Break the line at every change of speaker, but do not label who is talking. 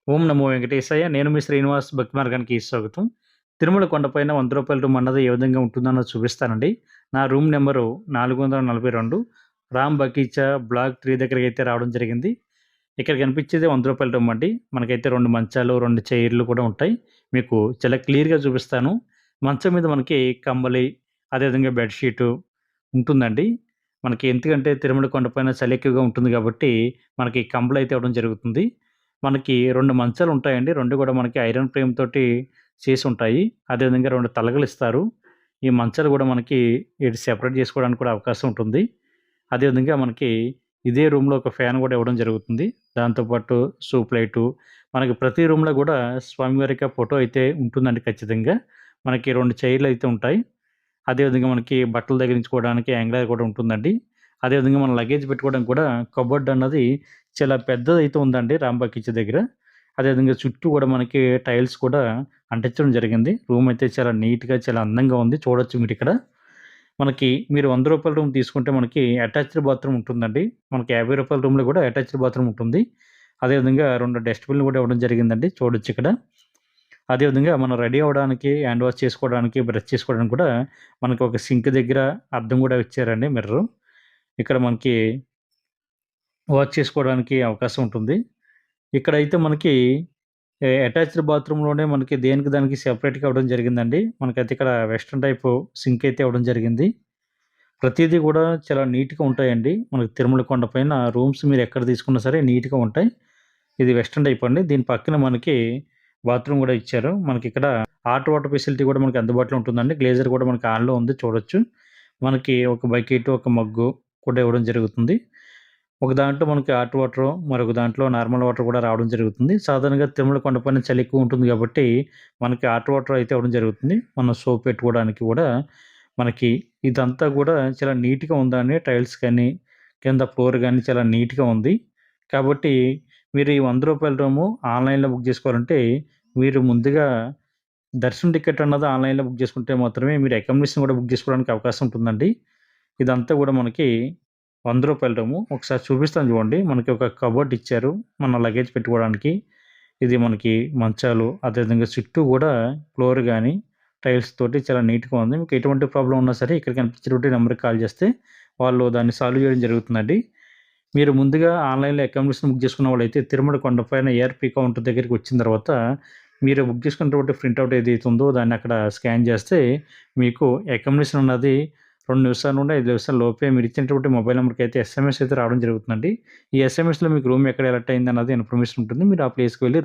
ఓం నమో వెంకటేశాయ. నేను మీ శ్రీనివాస్ భక్తి మార్గానికి స్వాగతం. తిరుమల కొండపైన రూ. 100 రూమ్ అన్నది ఏ విధంగా ఉంటుందన్నది చూపిస్తానండి. నా room number 442 Ram Bagicha block 3 దగ్గరికైతే రావడం జరిగింది. ఇక్కడ కనిపించేది రూ. 100 రూమ్ అండి. మనకైతే 2 మంచాలు, 2 చైర్లు కూడా ఉంటాయి. మీకు చాలా క్లియర్‌గా చూపిస్తాను. మంచం మీద మనకి కంబలి, అదేవిధంగా బెడ్‌షీటు ఉంటుందండి. మనకి ఎందుకంటే తిరుమల కొండపైన చలి ఎక్కువగా ఉంటుంది కాబట్టి, మనకి కంబలైతే ఇవ్వడం జరుగుతుంది. మనకి 2 మంచాలుంటాయండి. 2 కూడా మనకి ఐరన్ ఫ్రేమ్ తోటి చేసుంటాయి. అదేవిధంగా 2 తలగలిస్తారు. ఈ మంచాలు గూడా మనకి ఇటు సెపరేట్ జేసుకోవడానికి కూడా అవకాశం ఉంటుంది. అదేవిధంగా మనకి ఇదే రూమ్‌లో ఒక ఫ్యాన్ గూడా ఇవ్వడం జరుగుతుంది. దాంతో పాటు సూప్ లైటు, మనకి ప్రతి రూమ్‌లో గూడా స్వామివారి యొక్క ఫోటో అయితే ఉంటుందండి ఖచ్చితంగా. మనకి 2 చైర్‌లయితే ఉంటాయి. అదేవిధంగా మనకి బట్టలు తగిలించుకోవడానికి హ్యాంగర్ కూడా ఉంటుందండి. అదేవిధంగా మనం లగేజ్ పెట్టుకోవడానికి కూడా కబోర్డ్ అన్నది చాలా పెద్దదైతే ఉందండి రాంబాగ్ దగ్గర. అదేవిధంగా చుట్టూ కూడా మనకి టైల్స్ కూడా అంటించడం జరిగింది. రూమ్ అయితే చాలా నీట్‌గా, చాలా అందంగా ఉంది. చూడొచ్చు మీరిక్కడ. మనకి మీరు రూ. 100 రూమ్ తీసుకుంటే మనకి అటాచ్డ్ బాత్రూమ్ ఉంటుందండి. మనకి రూ. 50 రూమ్‌లో కూడా అటాచ్డ్ బాత్రూమ్ ఉంటుంది. అదేవిధంగా 2 డస్ట్‌బిన్‌లు కూడా ఇవ్వడం జరిగిందండి. చూడొచ్చిక్కడ. అదేవిధంగా మనం రెడీ అవ్వడానికి, హ్యాండ్ వాష్ చేసుకోవడానికి, బ్రష్ చేసుకోవడానికి కూడా మనకు ఒక సింక్ దగ్గర అద్దం కూడా ఇచ్చారండి మిర్రరు. ఇక్కడ మనకి వాష్ చేసుకోవడానికి అవకాశం ఉంటుంది. ఇక్కడైతే మనకి అటాచ్డ్ బాత్రూమ్‌లోనే మనకి దేనికి దానికి సెపరేట్‌గా ఇవ్వడం జరిగిందండి. మనకైతే ఇక్కడ వెస్టర్న్ టైపు సింక్ అయితే ఇవ్వడం జరిగింది. ప్రతీదీ కూడా చాలా నీట్‌గా ఉంటాయండి. మనకి తిరుమల కొండ పైన రూమ్స్ మీరు ఎక్కడ తీసుకున్నా సరే నీట్‌గా ఉంటాయి. ఇది వెస్టర్న్ టైప్ అండి. దీని పక్కన మనకి బాత్రూమ్ గూడా ఇచ్చారు. మనకిక్కడ హాట్ వాటర్ ఫెసిలిటీ కూడా మనకి అందుబాటులో ఉంటుందండి. గ్లేజర్ కూడా మనకి ఆన్‌లో ఉంది చూడొచ్చు. మనకి ఒక బకెటు, ఒక మగ్గు కూడా ఇవ్వడం జరుగుతుంది. ఒక దాంట్లో మనకి హాట్ వాటరు, మరొక దాంట్లో నార్మల్ వాటర్ కూడా రావడం జరుగుతుంది. సాధారణంగా తిరుమల కొండపైన చలి ఎక్కువ ఉంటుంది కాబట్టి, మనకి హాట్ వాటర్ అయితే ఇవ్వడం జరుగుతుంది. మనం సోప్ పెట్టుకోవడానికి కూడా మనకి ఇదంతా కూడా చాలా నీట్‌గా ఉందండి. టైల్స్ కానీ, కింద ఫ్లోర్ గాని చాలా నీట్‌గా ఉంది. కాబట్టి మీరు ఈ రూ. 100 రూము ఆన్‌లైన్‌లో బుక్ చేసుకోవాలంటే, మీరు ముందుగా దర్శనం టికెట్ అన్నది ఆన్‌లైన్‌లో బుక్ చేసుకుంటే మాత్రమే మీరు అకామిడేషన్ కూడా బుక్ చేసుకోవడానికి అవకాశం ఉంటుందండి. ఇదంతా కూడా మనకి రూ. 100 రూము. ఒకసారి చూపిస్తాను చూడండి. మనకి ఒక కబోర్డ్ ఇచ్చారు. మన లగేజ్ పెట్టుకోవడానికి. ఇది మనకి మంచాలు, అదేవిధంగా చుట్టూ గూడా ఫ్లోర్ గాని, టైల్స్ తోటి చాలా నీట్‌గా ఉంది. మీకు ఎటువంటి ప్రాబ్లమ్ ఉన్నా సరే ఇక్కడ కనిపించేటువంటి నంబర్‌కి కాల్ చేస్తే వాళ్ళు దాన్ని సాల్వ్ చేయడం జరుగుతుందండి. మీరు ముందుగా ఆన్‌లైన్‌లో అకామిడేషన్ బుక్ చేసుకున్న వాళ్ళైతే తిరుమల కొండపైన ఏఆర్‌పీ కౌంటర్ దగ్గరికి వచ్చిన తర్వాత మీరు బుక్ చేసుకున్నటువంటి ప్రింటౌట్ ఏదైతే ఉందో దాన్ని అక్కడ స్కాన్ చేస్తే మీకు అకామిడేషన్ అన్నది 2 నిమిషాల నుండి 5 నిమిషాల లోపే మీరు ఇచ్చినటువంటి మొబైల్ నంబర్‌కి అయితే ఎస్ఎంఎస్ అయితే రావడం జరుగుతుందండి. ఈ ఎస్ఎంఎస్‌లో మీకు రూమ్ ఎక్కడ ఎలక్ట్ అయిందన్నది ఇన్ఫర్మేషన్ ఉంటుంది. మీరు ఆ ప్లేస్‌కి వెళ్లి